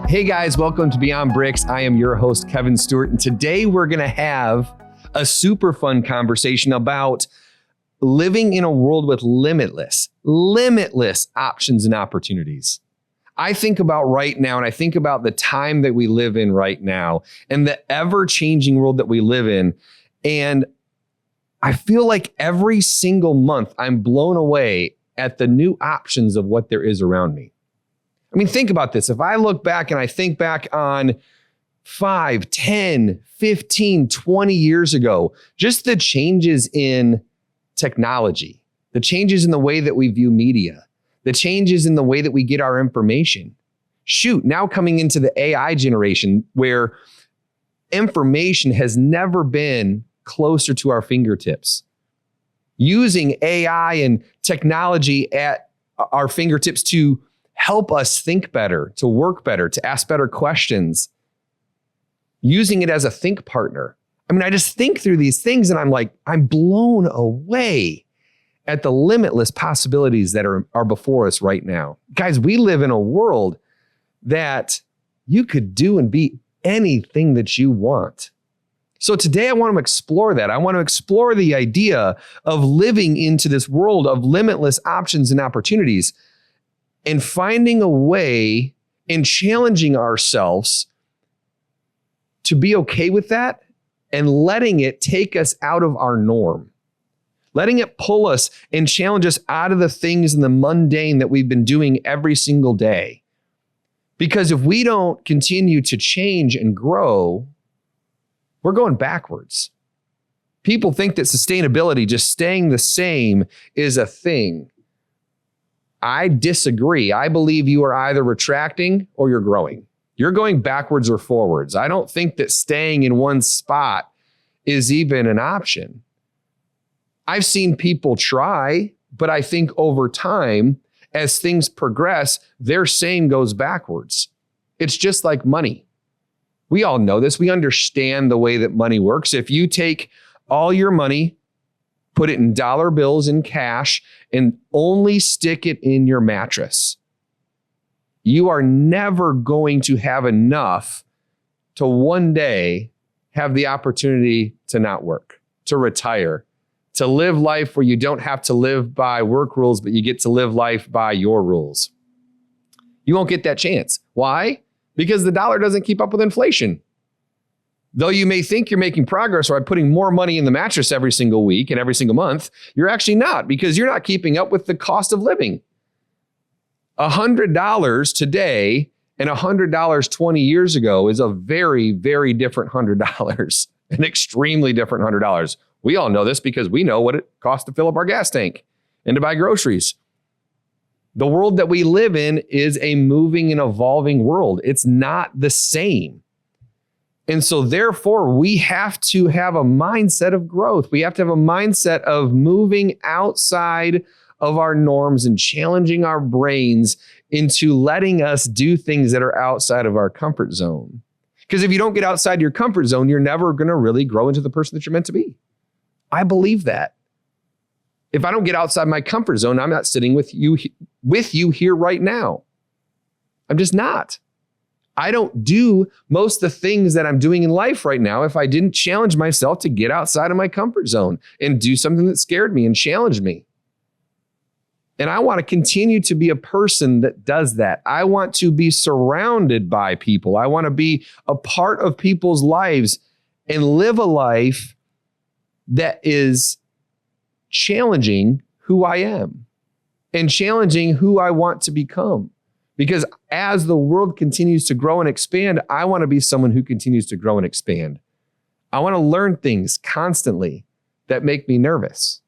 Hey guys, welcome to Beyond Bricks. I am your host, Kevin Stewart, and today we're going to have a super fun conversation about living in a world with limitless options and opportunities. I think about right now, and I think about the time that we live in right now and the ever-changing world that we live in. And I feel like every single month I'm blown away at the new options of what there is around me. I mean, think about this. If I look back and I think back on 5, 10, 15, 20 years ago, just the changes in technology, the changes in the way that we view media, the changes in the way that we get our information. Shoot, now coming into the AI generation where information has never been closer to our fingertips. Using AI and technology at our fingertips to help us think better, to work better, to ask better questions. Using it as a think partner. I mean, I just think through these things and I'm blown away at the limitless possibilities that are before us right now. Guys, we live in a world that you could do and be anything that you want. So today I want to explore that. I want to explore the idea of living into this world of limitless options and opportunities and finding a way and challenging ourselves to be okay with that and letting it take us out of our norm. Letting it pull us and challenge us out of the things in the mundane that we've been doing every single day. Because if we don't continue to change and grow, we're going backwards. People think that sustainability, just staying the same, is a thing. I disagree. I believe you are either retracting or you're growing. You're going backwards or forwards. I don't think that staying in one spot is even an option. I've seen people try, but I think over time, as things progress, their same goes backwards. It's just like money. We all know this. We understand the way that money works. If you take all your money, put it in dollar bills and cash, and only stick it in your mattress, you are never going to have enough to one day have the opportunity to not work, to retire, to live life where you don't have to live by work rules, but you get to live life by your rules. You won't get that chance. Why? Because the dollar doesn't keep up with inflation. Though you may think you're making progress by putting more money in the mattress every single week and every single month, you're actually not, because you're not keeping up with the cost of living. $100 today and $100 20 years ago is a very, very different $100, an extremely different $100. We all know this because we know what it costs to fill up our gas tank and to buy groceries. The world that we live in is a moving and evolving world. It's not the same. And so therefore, we have to have a mindset of growth. We have to have a mindset of moving outside of our norms and challenging our brains into letting us do things that are outside of our comfort zone. Because if you don't get outside your comfort zone, you're never going to really grow into the person that you're meant to be. I believe that. If I don't get outside my comfort zone, I'm not sitting with you here right now. I'm just not. I don't do most of the things that I'm doing in life right now if I didn't challenge myself to get outside of my comfort zone and do something that scared me and challenged me. And I want to continue to be a person that does that. I want to be surrounded by people. I want to be a part of people's lives and live a life that is challenging who I am and challenging who I want to become. Because as the world continues to grow and expand, I want to be someone who continues to grow and expand. I want to learn things constantly that make me nervous.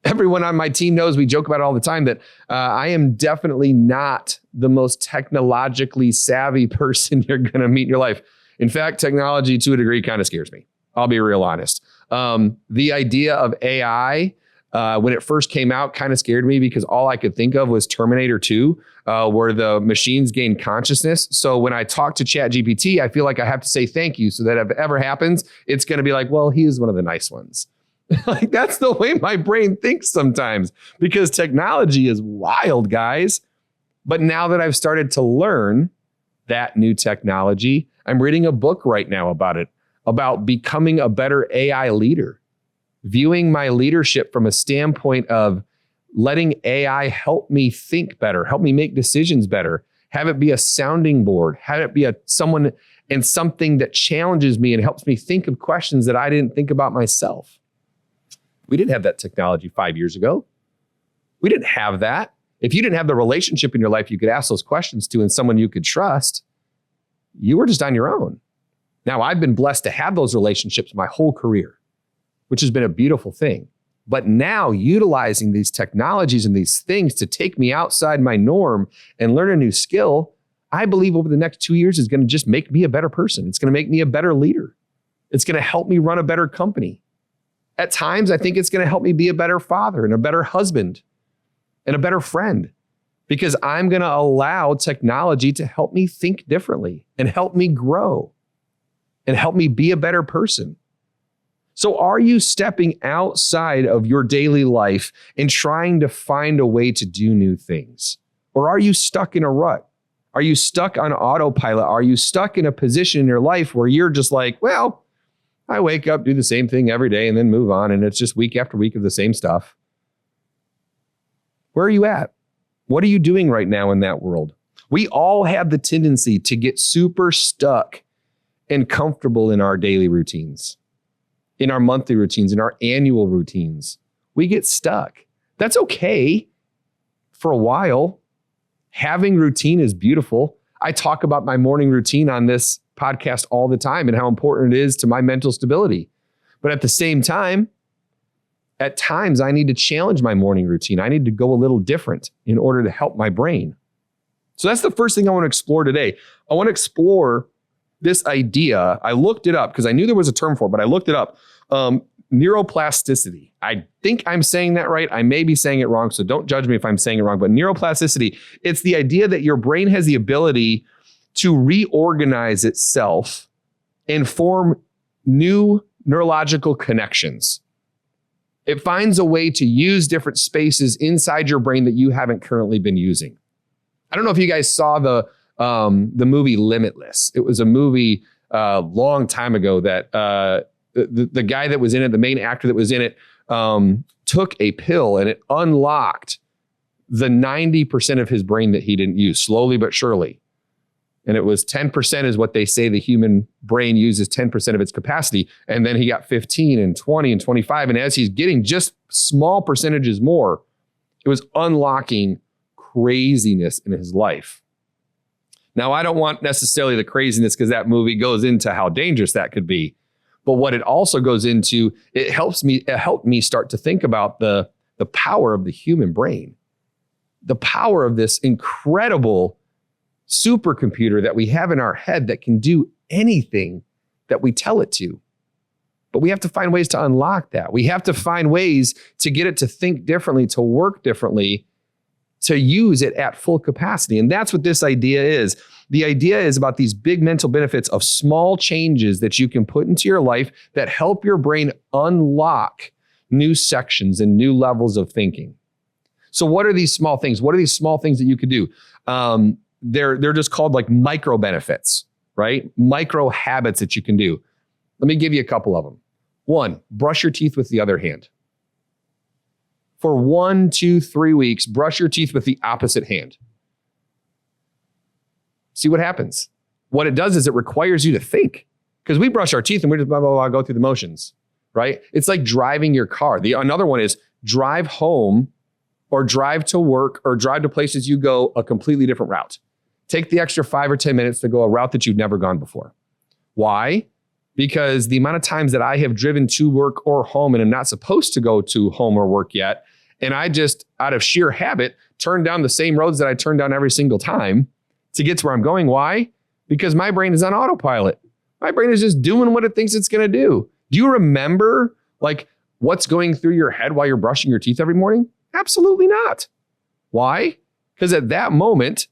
Everyone on my team knows, we joke about it all the time, that I am definitely not the most technologically savvy person you're going to meet in your life. In fact, technology to a degree kind of scares me. I'll be real honest. The idea of AI, when it first came out, kind of scared me because all I could think of was Terminator 2, where the machines gain consciousness. So when I talk to ChatGPT, I feel like I have to say thank you so that if it ever happens, it's going to be like, well, he is one of the nice ones. Like, that's the way my brain thinks sometimes, because technology is wild, guys. But now that I've started to learn that new technology. I'm reading a book right now about it, about becoming a better AI leader, viewing my leadership from a standpoint of letting AI help me think better, help me make decisions better, have it be a sounding board, have it be someone and something that challenges me and helps me think of questions that I didn't think about myself. We didn't have that technology 5 years ago. We didn't have that. If you didn't have the relationship in your life you could ask those questions to and someone you could trust, you were just on your own. Now, I've been blessed to have those relationships my whole career, which has been a beautiful thing. But now utilizing these technologies and these things to take me outside my norm and learn a new skill, I believe over the next 2 years is going to just make me a better person. It's going to make me a better leader. It's going to help me run a better company. At times, I think it's going to help me be a better father and a better husband and a better friend, because I'm going to allow technology to help me think differently and help me grow and help me be a better person. So are you stepping outside of your daily life and trying to find a way to do new things? Or are you stuck in a rut? Are you stuck on autopilot? Are you stuck in a position in your life where you're just like, well, I wake up, do the same thing every day and then move on, and it's just week after week of the same stuff? Where are you at? What are you doing right now in that world? We all have the tendency to get super stuck and comfortable in our daily routines, in our monthly routines, in our annual routines. We get stuck. That's okay for a while. Having routine is beautiful. I talk about my morning routine on this podcast all the time and how important it is to my mental stability. But at the same time, at times I need to challenge my morning routine. I need to go a little different in order to help my brain. So that's the first thing I want to explore today. I want to explore this idea. I looked it up because I knew there was a term for it, but I looked it up. Neuroplasticity. I think I'm saying that right. I may be saying it wrong, so don't judge me if I'm saying it wrong. But neuroplasticity, it's the idea that your brain has the ability to reorganize itself and form new neurological connections. It finds a way to use different spaces inside your brain that you haven't currently been using. I don't know if you guys saw the movie Limitless. It was a movie a long time ago that the guy that was in it, the main actor that was in it, took a pill and it unlocked the 90% of his brain that he didn't use, slowly but surely. And it was 10% is what they say the human brain uses 10% of its capacity. And then he got 15 and 20 and 25. And as he's getting just small percentages more, it was unlocking craziness in his life. Now, I don't want necessarily the craziness because that movie goes into how dangerous that could be. But what it also goes into, it helped me start to think about the power of the human brain, the power of this incredible supercomputer that we have in our head that can do anything that we tell it to. But we have to find ways to unlock that. We have to find ways to get it to think differently, to work differently, to use it at full capacity. And that's what this idea is. The idea is about these big mental benefits of small changes that you can put into your life that help your brain unlock new sections and new levels of thinking. So what are these small things? What are these small things that you could do? They're just called like micro benefits, right? Micro habits that you can do. Let me give you a couple of them. 1, brush your teeth with the other hand. For 1, 2, 3 weeks, brush your teeth with the opposite hand. See what happens. What it does is it requires you to think, because we brush our teeth and we just blah, blah, blah, go through the motions, right? It's like driving your car. Another one is drive home or drive to work or drive to places you go a completely different route. Take the extra 5 or 10 minutes to go a route that you've never gone before. Why? Because the amount of times that I have driven to work or home and am not supposed to go to home or work yet, and I just, out of sheer habit, turn down the same roads that I turn down every single time to get to where I'm going. Why? Because my brain is on autopilot. My brain is just doing what it thinks it's going to do. Do you remember like what's going through your head while you're brushing your teeth every morning? Absolutely not. Why? Because at that moment,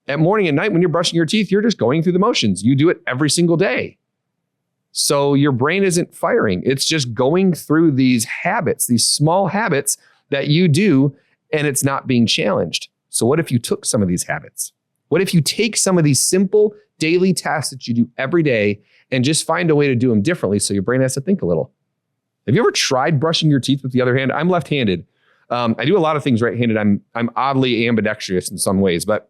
at morning and night, when you're brushing your teeth, you're just going through the motions. You do it every single day. So your brain isn't firing. It's just going through these habits, these small habits that you do, and it's not being challenged. So what if you took some of these habits? What if you take some of these simple daily tasks that you do every day and just find a way to do them differently so your brain has to think a little? Have you ever tried brushing your teeth with the other hand? I'm left-handed. I do a lot of things right-handed. I'm oddly ambidextrous in some ways, but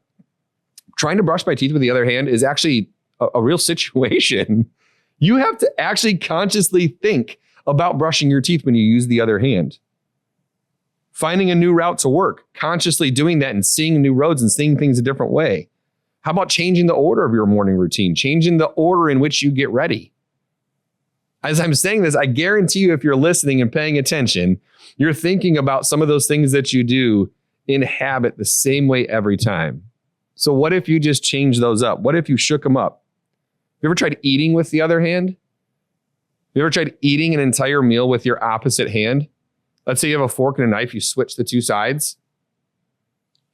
trying to brush my teeth with the other hand is actually a real situation. You have to actually consciously think about brushing your teeth when you use the other hand. Finding a new route to work, consciously doing that and seeing new roads and seeing things a different way. How about changing the order of your morning routine, changing the order in which you get ready? As I'm saying this, I guarantee you, if you're listening and paying attention, you're thinking about some of those things that you do in habit the same way every time. So what if you just change those up? What if you shook them up? You ever tried eating with the other hand? You ever tried eating an entire meal with your opposite hand? Let's say you have a fork and a knife, you switch the two sides.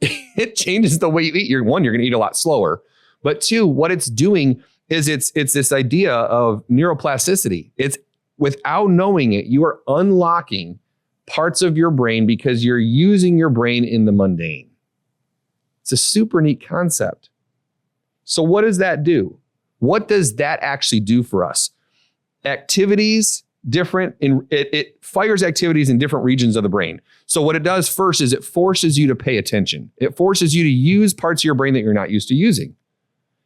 It changes the way you eat. You're going to eat a lot slower. But two, what it's doing is it's this idea of neuroplasticity. It's without knowing it, you are unlocking parts of your brain because you're using your brain in the mundane. It's a super neat concept. So what does that do? What does that actually do for us? Activities, it fires activities in different regions of the brain. So what it does first is it forces you to pay attention. It forces you to use parts of your brain that you're not used to using.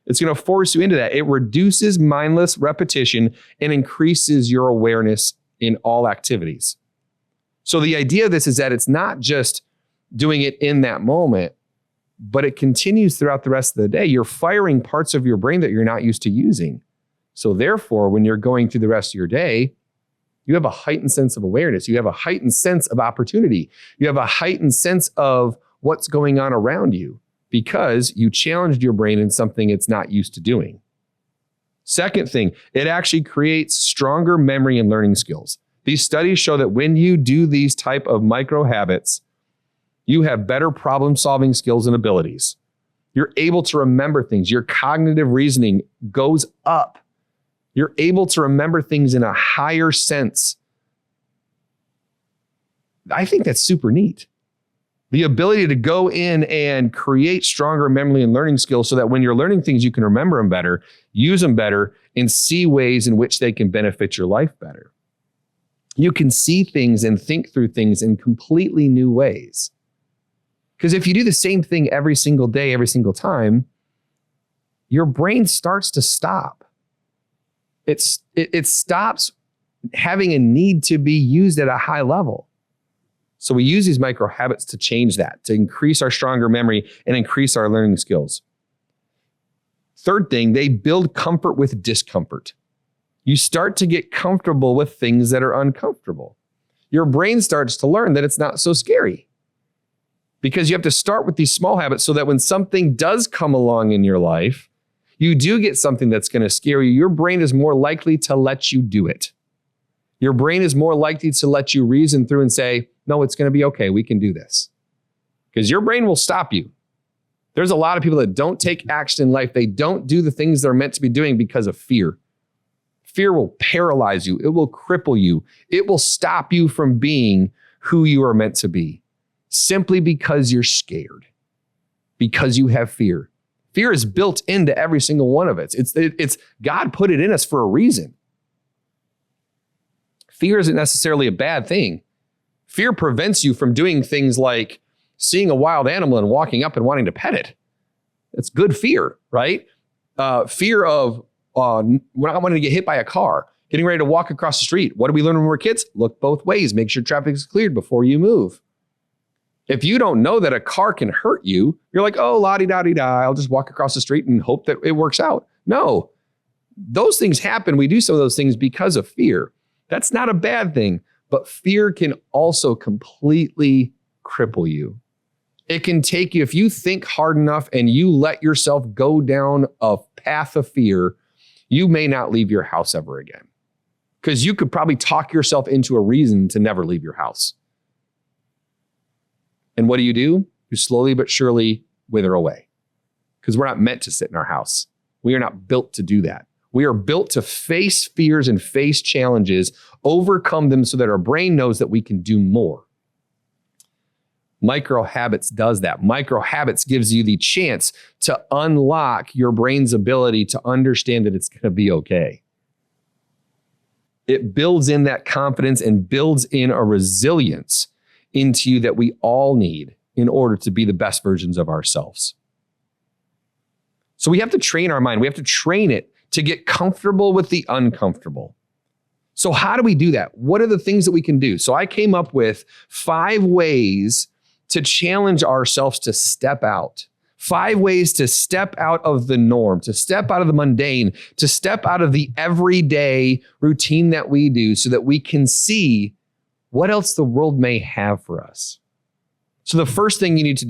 It's going to force you into that. It reduces mindless repetition and increases your awareness in all activities. So the idea of this is that it's not just doing it in that moment, but it continues throughout the rest of the day. You're firing parts of your brain that you're not used to using. So therefore, when you're going through the rest of your day, you have a heightened sense of awareness. You have a heightened sense of opportunity. You have a heightened sense of what's going on around you because you challenged your brain in something it's not used to doing. Second thing, it actually creates stronger memory and learning skills. These studies show that when you do these type of micro habits, you have better problem-solving skills and abilities. You're able to remember things. Your cognitive reasoning goes up. You're able to remember things in a higher sense. I think that's super neat. The ability to go in and create stronger memory and learning skills so that when you're learning things, you can remember them better, use them better, and see ways in which they can benefit your life better. You can see things and think through things in completely new ways. Because if you do the same thing every single day, every single time, your brain starts to stop. It stops having a need to be used at a high level. So we use these micro habits to change that, to increase our stronger memory and increase our learning skills. Third thing, they build comfort with discomfort. You start to get comfortable with things that are uncomfortable. Your brain starts to learn that it's not so scary. Because you have to start with these small habits so that when something does come along in your life, you do get something that's going to scare you. Your brain is more likely to let you do it. Your brain is more likely to let you reason through and say, no, it's going to be okay. We can do this. Because your brain will stop you. There's a lot of people that don't take action in life. They don't do the things they're meant to be doing because of fear. Fear will paralyze you. It will cripple you. It will stop you from being who you are meant to be. Simply because you're scared, because you have fear. Fear is built into every single one of us. It's God put it in us for a reason. Fear isn't necessarily a bad thing. Fear prevents you from doing things like seeing a wild animal and walking up and wanting to pet it. It's good fear, right? Fear of not wanting to get hit by a car, getting ready to walk across the street. What do we learn when we're kids? Look both ways. Make sure traffic is cleared before you move. If you don't know that a car can hurt you, you're like, oh, la-di-da-di-da, I'll just walk across the street and hope that it works out. No, those things happen. We do some of those things because of fear. That's not a bad thing, but fear can also completely cripple you. It can take you, if you think hard enough and you let yourself go down a path of fear, you may not leave your house ever again. Because you could probably talk yourself into a reason to never leave your house. And what do? You slowly but surely wither away. Because we're not meant to sit in our house. We are not built to do that. We are built to face fears and face challenges, overcome them so that our brain knows that we can do more. Micro habits does that. Micro habits gives you the chance to unlock your brain's ability to understand that it's going to be okay. It builds in that confidence and builds in a resilience into you that we all need in order to be the best versions of ourselves. So we have to train our mind. We have to train it to get comfortable with the uncomfortable. So how do we do that? What are the things that we can do? So I came up with 5 ways to challenge ourselves to step out. 5 ways to step out of the norm, to step out of the mundane, to step out of the everyday routine that we do so that we can see what else the world may have for us. So the first thing you need to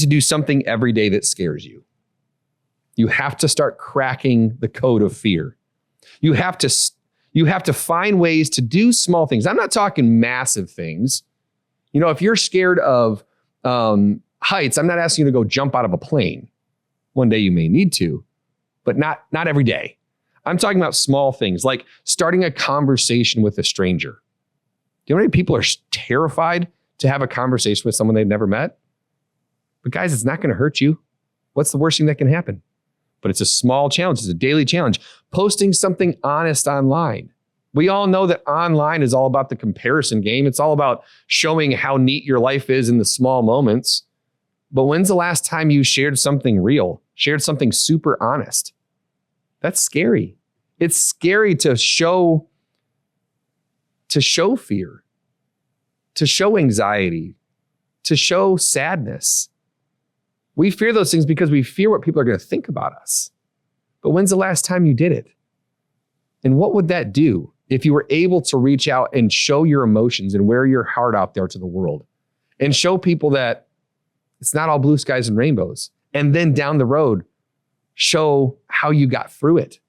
do something every day that scares you. You have to start cracking the code of fear. You have to find ways to do small things. I'm not talking massive things. You know, if you're scared of heights, I'm not asking you to go jump out of a plane. One day you may need to, but not every day. I'm talking about small things like starting a conversation with a stranger. Do you know how many people are terrified to have a conversation with someone they've never met? But guys, it's not going to hurt you. What's the worst thing that can happen? But it's a small challenge. It's a daily challenge. Posting something honest online. We all know that online is all about the comparison game. It's all about showing how neat your life is in the small moments. But when's the last time you shared something real, shared something super honest? That's scary. It's scary to show fear, to show anxiety, to show sadness. We fear those things because we fear what people are going to think about us. But when's the last time you did it? And what would that do if you were able to reach out and show your emotions and wear your heart out there to the world and show people that it's not all blue skies and rainbows? And then down the road, show how you got through it,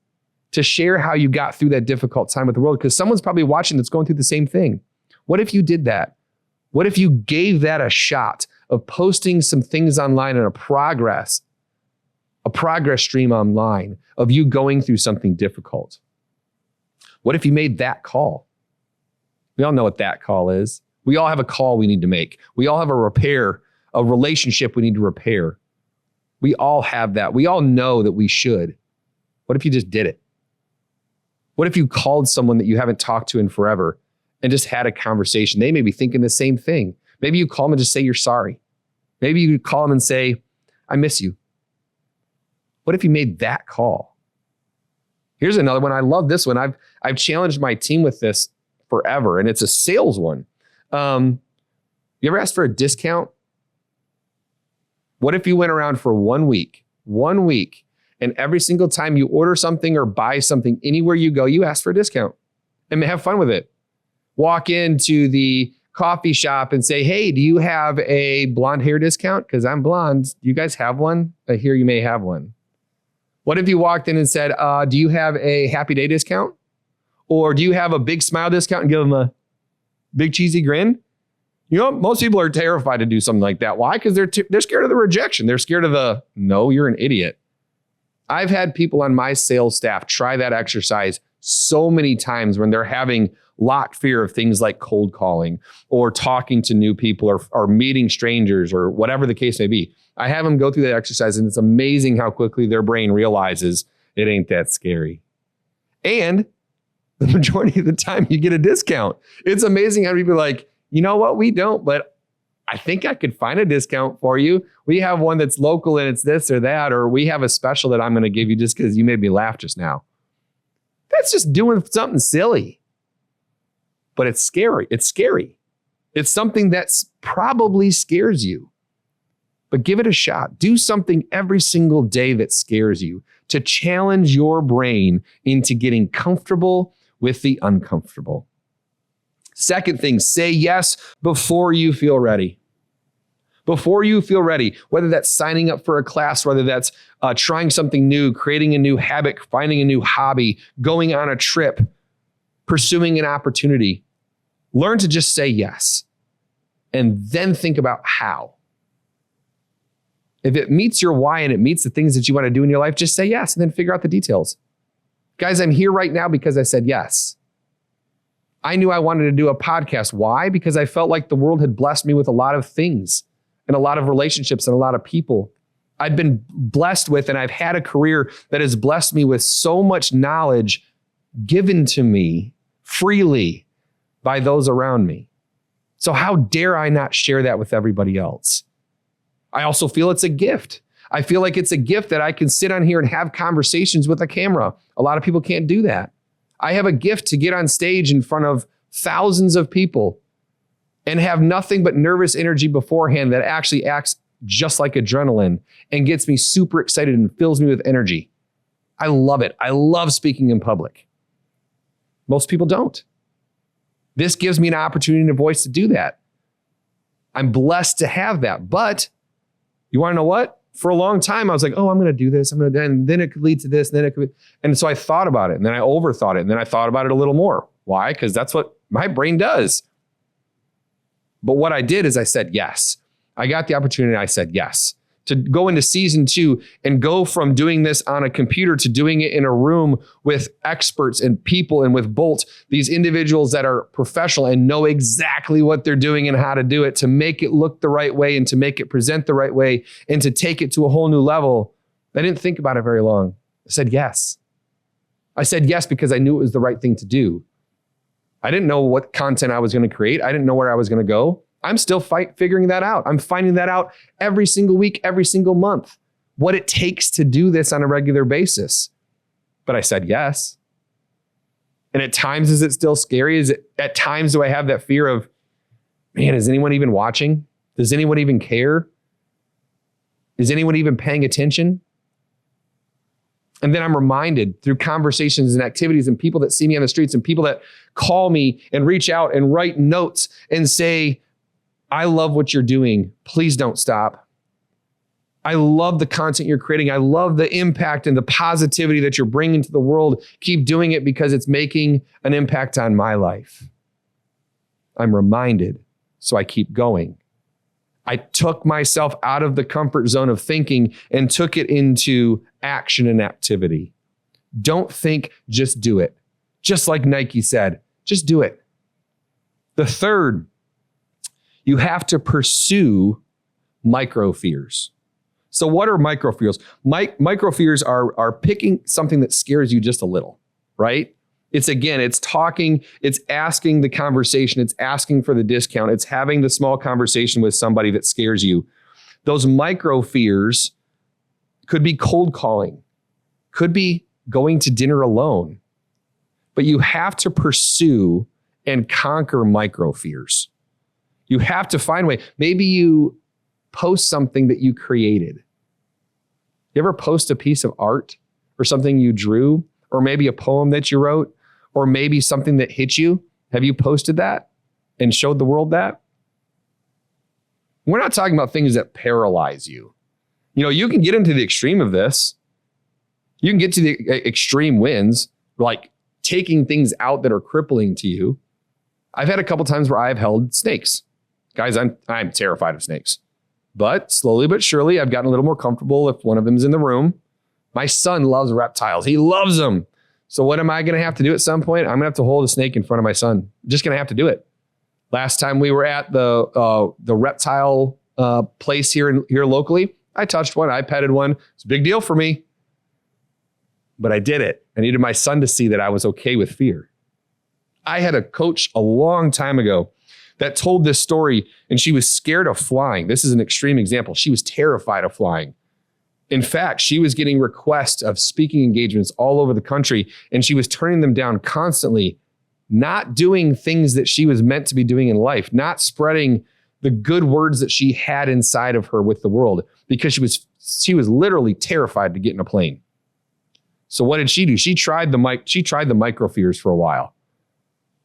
to share how you got through that difficult time with the world, because someone's probably watching that's going through the same thing. What if you did that? What if you gave that a shot of posting some things online and a progress stream online of you going through something difficult? What if you made that call? We all know what that call is. We all have a call we need to make. We all have a relationship we need to repair. We all have that. We all know that we should. What if you just did it? What if you called someone that you haven't talked to in forever and just had a conversation? They may be thinking the same thing. Maybe you call them and just say you're sorry. Maybe you call them and say, I miss you. What if you made that call? Here's another one. I love this one. I've challenged my team with this forever, and it's a sales one. You ever asked for a discount? What if you went around for 1 week, and every single time you order something or buy something anywhere you go, you ask for a discount and have fun with it? Walk into the coffee shop and say, hey, do you have a blonde hair discount? Because I'm blonde. Do you guys have one? I hear you may have one. What if you walked in and said, do you have a happy day discount? Or do you have a big smile discount, and give them a big cheesy grin? You know, most people are terrified to do something like that. Why? Because they're scared of the rejection. They're scared of the, no, you're an idiot. I've had people on my sales staff try that exercise so many times when they're having locked fear of things like cold calling or talking to new people or meeting strangers or whatever the case may be. I have them go through that exercise, and it's amazing how quickly their brain realizes it ain't that scary. And the majority of the time you get a discount. It's amazing how people are like, you know what, we don't, but I think I could find a discount for you. We have one that's local and it's this or that, or we have a special that I'm going to give you just because you made me laugh just now. That's just doing something silly. But it's scary. It's scary. It's something that's probably scares you. But give it a shot. Do something every single day that scares you to challenge your brain into getting comfortable with the uncomfortable. Second thing, say yes before you feel ready. Before you feel ready, whether that's signing up for a class, whether that's trying something new, creating a new habit, finding a new hobby, going on a trip, pursuing an opportunity, learn to just say yes and then think about how. If it meets your why and it meets the things that you want to do in your life, just say yes and then figure out the details. Guys, I'm here right now because I said yes. I knew I wanted to do a podcast. Why? Because I felt like the world had blessed me with a lot of things and a lot of relationships and a lot of people. I've been blessed with, and I've had a career that has blessed me with so much knowledge given to me freely by those around me. So how dare I not share that with everybody else? I also feel it's a gift. I feel like it's a gift that I can sit on here and have conversations with a camera. A lot of people can't do that. I have a gift to get on stage in front of thousands of people and have nothing but nervous energy beforehand that actually acts just like adrenaline and gets me super excited and fills me with energy. I love it. I love speaking in public. Most people don't. This gives me an opportunity and a voice to do that. I'm blessed to have that. But you want to know what? For a long time, I was like, oh, I'm going to do this. And then it could lead to this. And then it could. And so I thought about it, and then I overthought it. And then I thought about it a little more. Why? Because that's what my brain does. But what I did is I said yes. I got the opportunity. I said yes. To go into season 2 and go from doing this on a computer to doing it in a room with experts and people and with Bolt, these individuals that are professional and know exactly what they're doing and how to do it, to make it look the right way and to make it present the right way and to take it to a whole new level. I didn't think about it very long. I said yes. I said yes because I knew it was the right thing to do. I didn't know what content I was going to create. I didn't know where I was going to go. I'm still figuring that out. I'm finding that out every single week, every single month, what it takes to do this on a regular basis. But I said yes. And at times, is it still scary? At times, do I have that fear of, man, is anyone even watching? Does anyone even care? Is anyone even paying attention? And then I'm reminded through conversations and activities and people that see me on the streets and people that call me and reach out and write notes and say, I love what you're doing. Please don't stop. I love the content you're creating. I love the impact and the positivity that you're bringing to the world. Keep doing it because it's making an impact on my life. I'm reminded, so I keep going. I took myself out of the comfort zone of thinking and took it into action and activity. Don't think, just do it. Just like Nike said, just do it. The third, you have to pursue micro fears. So what are micro fears? Micro fears are picking something that scares you just a little, right? It's talking, it's asking the conversation, it's asking for the discount, it's having the small conversation with somebody that scares you. Those micro fears could be cold calling, could be going to dinner alone, but you have to pursue and conquer micro fears. You have to find a way. Maybe you post something that you created. You ever post a piece of art or something you drew, or maybe a poem that you wrote, or maybe something that hit you? Have you posted that and showed the world that? We're not talking about things that paralyze you. You know, you can get into the extreme of this. You can get to the extreme wins, like taking things out that are crippling to you. I've had a couple times where I've held snakes. Guys, I'm terrified of snakes. But slowly but surely, I've gotten a little more comfortable if one of them's in the room. My son loves reptiles. He loves them. So what am I going to have to do at some point? I'm going to have to hold a snake in front of my son. I'm just going to have to do it. Last time we were at the reptile place here locally, I touched one. I petted one. It's a big deal for me. But I did it. I needed my son to see that I was okay with fear. I had a coach a long time ago that told this story, and she was scared of flying. This is an extreme example. She was terrified of flying. In fact, she was getting requests of speaking engagements all over the country, and she was turning them down constantly, not doing things that she was meant to be doing in life, not spreading the good words that she had inside of her with the world, because she was literally terrified to get in a plane. So what did she do? She tried the micro fears for a while.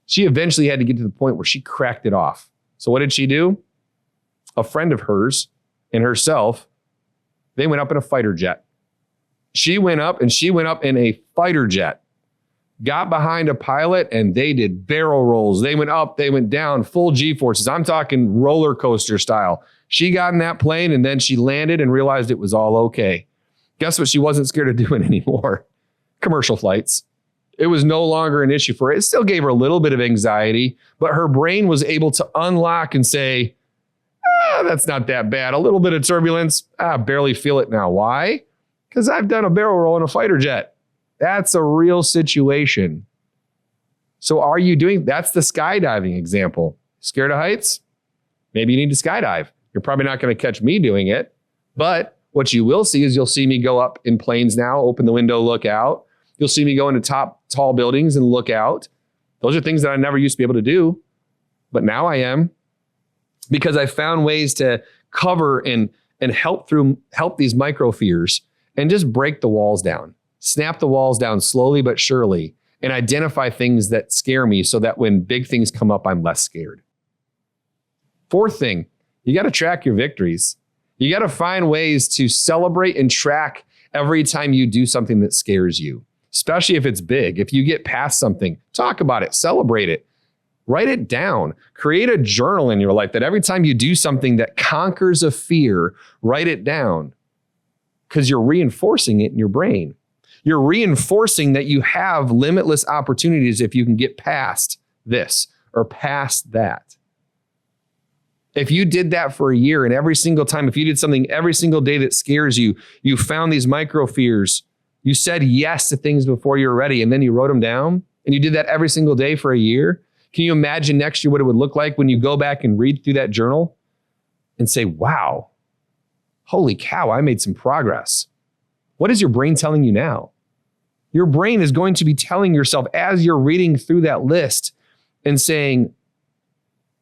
She eventually had to get to the point where she cracked it off. So what did she do? A friend of hers and herself, they went up in a fighter jet. She went up in a fighter jet, got behind a pilot, and they did barrel rolls. They went up, they went down, full G-forces. I'm talking roller coaster style. She got in that plane and then she landed and realized it was all okay. Guess what she wasn't scared of doing anymore? Commercial flights. It was no longer an issue for her. It still gave her a little bit of anxiety, but her brain was able to unlock and say, that's not that bad. A little bit of turbulence, barely feel it now. Why? Because I've done a barrel roll in a fighter jet. That's a real situation. So are you doing, that's the skydiving example. Scared of heights? Maybe you need to skydive. You're probably not going to catch me doing it, but what you will see is you'll see me go up in planes now, open the window, look out. You'll see me go into tall buildings and look out. Those are things that I never used to be able to do, but now I am, because I found ways to cover and help these micro fears and just break the walls down, snap the walls down slowly but surely, and identify things that scare me so that when big things come up, I'm less scared. Fourth thing, you got to track your victories. You got to find ways to celebrate and track every time you do something that scares you, especially if it's big. If you get past something, talk about it, celebrate it, write it down, create a journal in your life that every time you do something that conquers a fear, write it down, because you're reinforcing it in your brain. You're reinforcing that you have limitless opportunities if you can get past this or past that. If you did that for a year, and every single time, if you did something every single day that scares you, you found these micro fears, you said yes to things before you were ready, and then you wrote them down, and you did that every single day for a year. Can you imagine next year what it would look like when you go back and read through that journal and say, wow, holy cow, I made some progress? What is your brain telling you now? Your brain is going to be telling yourself as you're reading through that list and saying,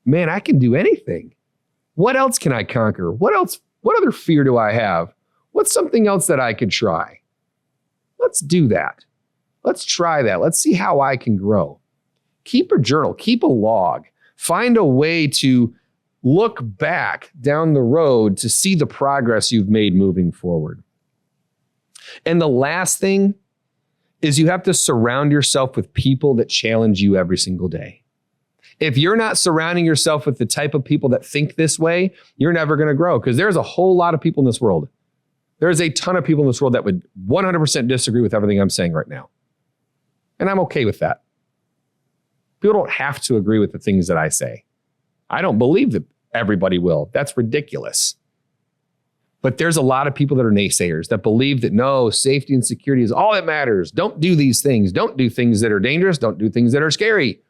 man, I can do anything. What else can I conquer? What else? What other fear do I have? What's something else that I could try? Let's do that. Let's try that. Let's see how I can grow. Keep a journal, keep a log, find a way to look back down the road to see the progress you've made moving forward. And the last thing is you have to surround yourself with people that challenge you every single day. If you're not surrounding yourself with the type of people that think this way, you're never going to grow, because there's a whole lot of people in this world. There's a ton of people in this world that would 100% disagree with everything I'm saying right now. And I'm okay with that. People don't have to agree with the things that I say. I don't believe that everybody will. That's ridiculous. But there's a lot of people that are naysayers that believe that no, safety and security is all that matters. Don't do these things. Don't do things that are dangerous. Don't do things that are scary.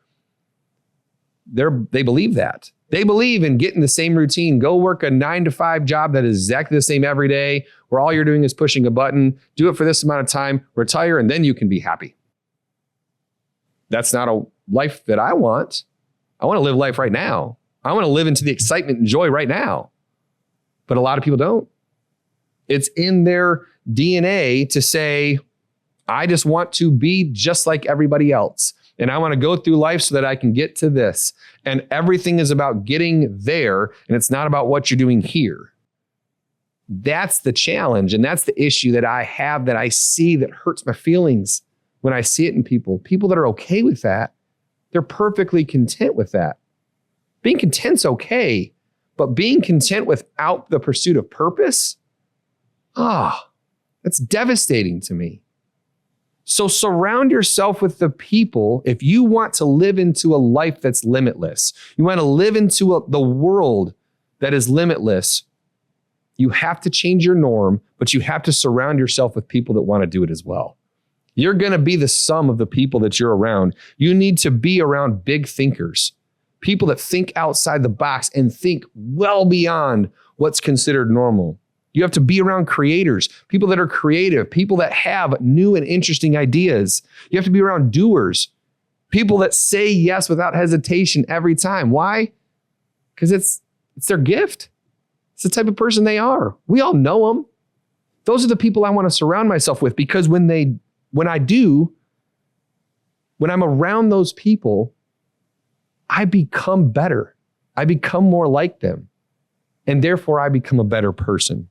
They believe that. They believe in getting the same routine. Go work a 9-to-5 job that is exactly the same every day, where all you're doing is pushing a button. Do it for this amount of time, retire, and then you can be happy. That's not a life that I want. I want to live life right now. I want to live into the excitement and joy right now. But a lot of people don't. It's in their DNA to say, I just want to be just like everybody else. And I want to go through life so that I can get to this. And everything is about getting there. And it's not about what you're doing here. That's the challenge. And that's the issue that I have, that I see, that hurts my feelings when I see it in people. People that are okay with that, they're perfectly content with that. Being content's okay, but being content without the pursuit of purpose, that's devastating to me. So surround yourself with the people. If you want to live into a life that's limitless, you want to live into the world that is limitless, you have to change your norm, but you have to surround yourself with people that want to do it as well. You're going to be the sum of the people that you're around. You need to be around big thinkers, people that think outside the box and think well beyond what's considered normal. You have to be around creators, people that are creative, people that have new and interesting ideas. You have to be around doers, people that say yes without hesitation every time. Why? Because it's their gift. It's the type of person they are. We all know them. Those are the people I want to surround myself with, because when I'm around those people, I become better. I become more like them. And therefore, I become a better person.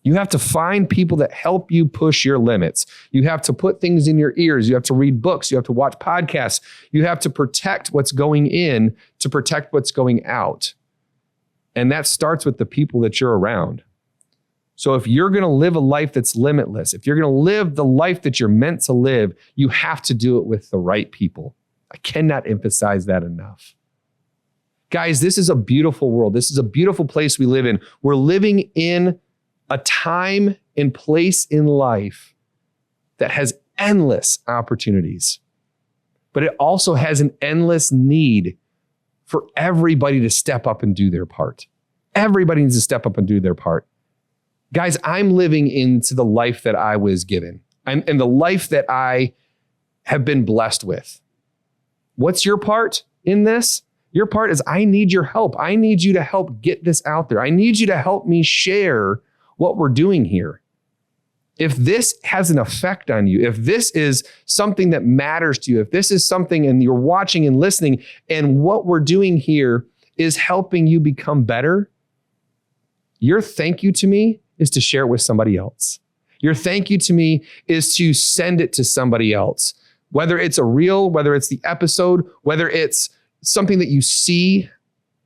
You have to find people that help you push your limits. You have to put things in your ears. You have to read books. You have to watch podcasts. You have to protect what's going in to protect what's going out. And that starts with the people that you're around. So if you're going to live a life that's limitless, if you're going to live the life that you're meant to live, you have to do it with the right people. I cannot emphasize that enough. Guys, this is a beautiful world. This is a beautiful place we live in. We're living in a time and place in life that has endless opportunities, but it also has an endless need for everybody to step up and do their part. Everybody needs to step up and do their part. Guys, I'm living into the life that I was given and the life that I have been blessed with. What's your part in this? Your part is I need your help. I need you to help get this out there. I need you to help me share what we're doing here. If this has an effect on you, if this is something that matters to you, if this is something and you're watching and listening and what we're doing here is helping you become better, your thank you to me is to share it with somebody else. Your thank you to me is to send it to somebody else. Whether it's a reel, whether it's the episode, whether it's something that you see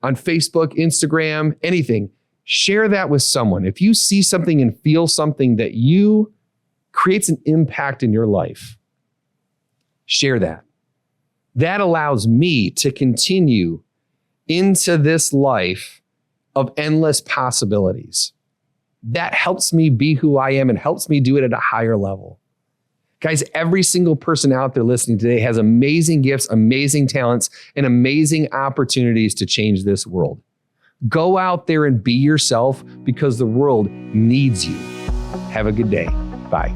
on Facebook, Instagram, anything, share that with someone. If you see something and feel something that you creates an impact in your life, share that. That allows me to continue into this life of endless possibilities. That helps me be who I am and helps me do it at a higher level. Guys, every single person out there listening today has amazing gifts, amazing talents, and amazing opportunities to change this world. Go out there and be yourself because the world needs you. Have a good day. Bye.